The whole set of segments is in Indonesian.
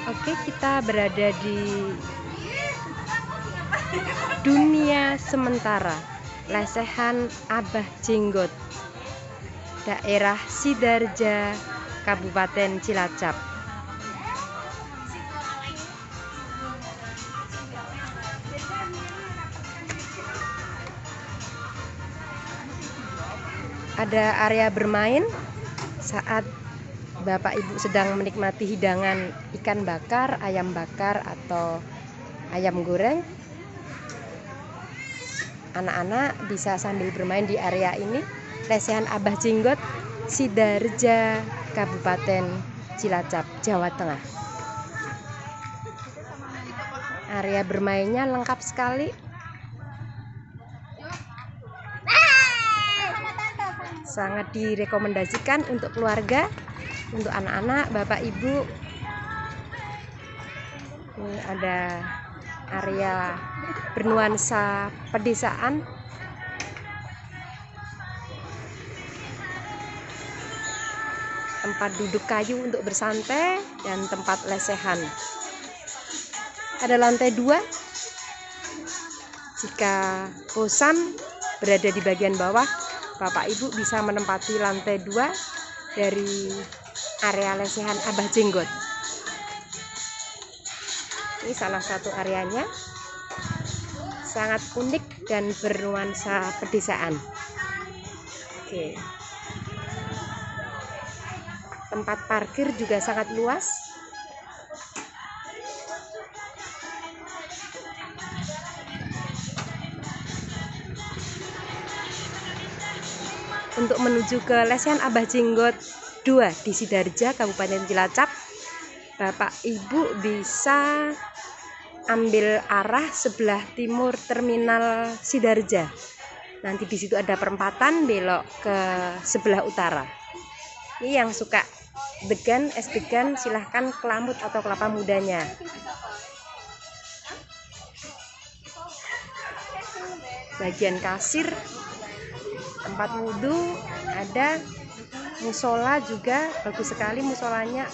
Oke, kita berada di dunia sementara lesehan Abah Jenggot, daerah Sidarja, Kabupaten Cilacap. Ada area bermain saat Bapak Ibu sedang menikmati hidangan ikan bakar, ayam bakar, atau ayam goreng. Anak-anak bisa sambil bermain di area ini, lesehan Abah Jenggot, Sidarja, Kabupaten Cilacap, Jawa Tengah. Area bermainnya lengkap sekali. Sangat direkomendasikan untuk keluarga, untuk anak-anak, bapak ibu. Ini ada area bernuansa pedesaan. Tempat duduk kayu untuk bersantai dan tempat lesehan. Ada lantai 2. Jika bosan berada di bagian bawah, Bapak Ibu bisa menempati lantai 2 dari area lesehan Abah Jenggot. Ini salah satu areanya, sangat unik dan bernuansa pedesaan. Oke. Tempat parkir juga sangat luas. Untuk menuju ke lesehan Abah Jenggot 2 di Sidarja, Kabupaten Cilacap, Bapak Ibu bisa ambil arah sebelah timur terminal Sidarja. Nanti di situ ada perempatan, belok ke sebelah utara. Ini yang suka degan, es degan, silahkan kelamut atau kelapa mudanya. Bagian kasir, tempat wudhu ada, musola juga bagus sekali musolanya.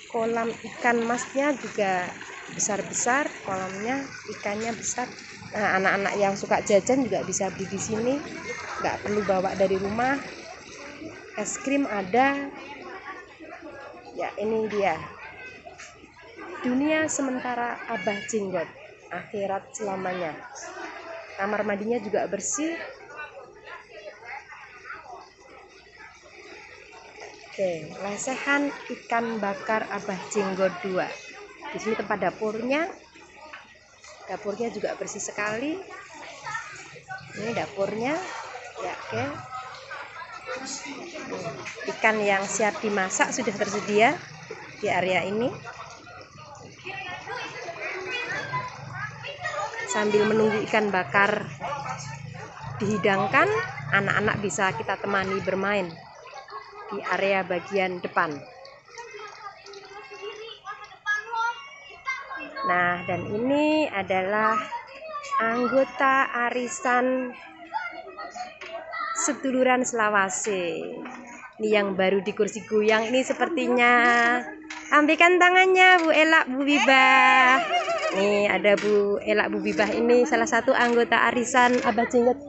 Kolam ikan masnya juga besar-besar, kolamnya ikannya besar. Nah, anak-anak yang suka jajan juga bisa beli di sini, nggak perlu bawa dari rumah. Es krim ada. Ya, ini dia dunia sementara Abah Jenggot, akhirat selamanya. Kamar mandinya juga bersih. Oke, lesehan ikan bakar Abah Jenggot 2. Di sini tempat dapurnya. Dapurnya juga bersih sekali. Ini dapurnya. Ya, oke. Ikan yang siap dimasak sudah tersedia di area ini. Sambil menunggu ikan bakar dihidangkan, anak-anak bisa kita temani bermain di area bagian depan. Nah, dan ini adalah anggota arisan seduluran Selawase. Ini yang baru di kursi goyang ini sepertinya. Ambilkan tangannya Bu Elak, Bu Bibah. Nih ada Bu Elak, Bu Bibah, ini salah satu anggota arisan Abah Jenggot.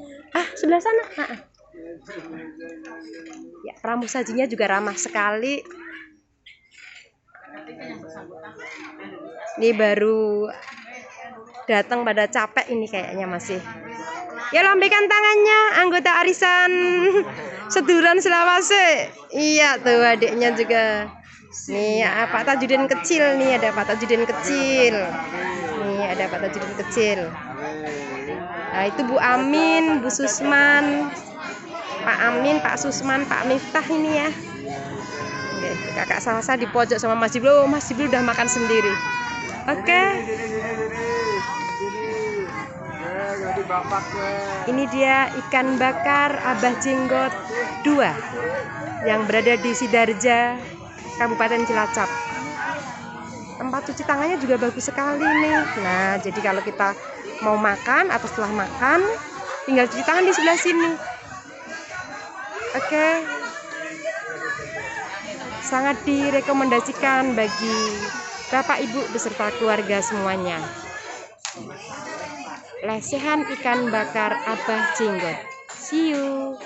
Sebelah sana. Ya, pramusajinya juga ramah sekali. Ini baru datang pada capek ini kayaknya masih. Ya, lambaikan tangannya anggota arisan seduluran Selawase. Iya tuh adiknya juga. Nih Pak Tajudin kecil, nih ada Pak Tajudin kecil. Nih ada Pak Tajudin kecil. Nah, itu Bu Amin, Bu Susman, Pak Amin, Pak Susman, Pak Miftah ini ya. Oke, kakak Salsa di pojok sama Mas Jibril. Mas Jibril udah makan sendiri. Oke. Ini dia ikan bakar Abah Jenggot 2 yang berada di Sidarja, Kabupaten Cilacap. Tempat cuci tangannya juga bagus sekali nih. Nah, jadi kalau kita mau makan atau setelah makan, tinggal cuci tangan di sebelah sini. Oke. Sangat direkomendasikan bagi Bapak Ibu beserta keluarga semuanya. Lesehan ikan bakar Abah Jenggot. See you.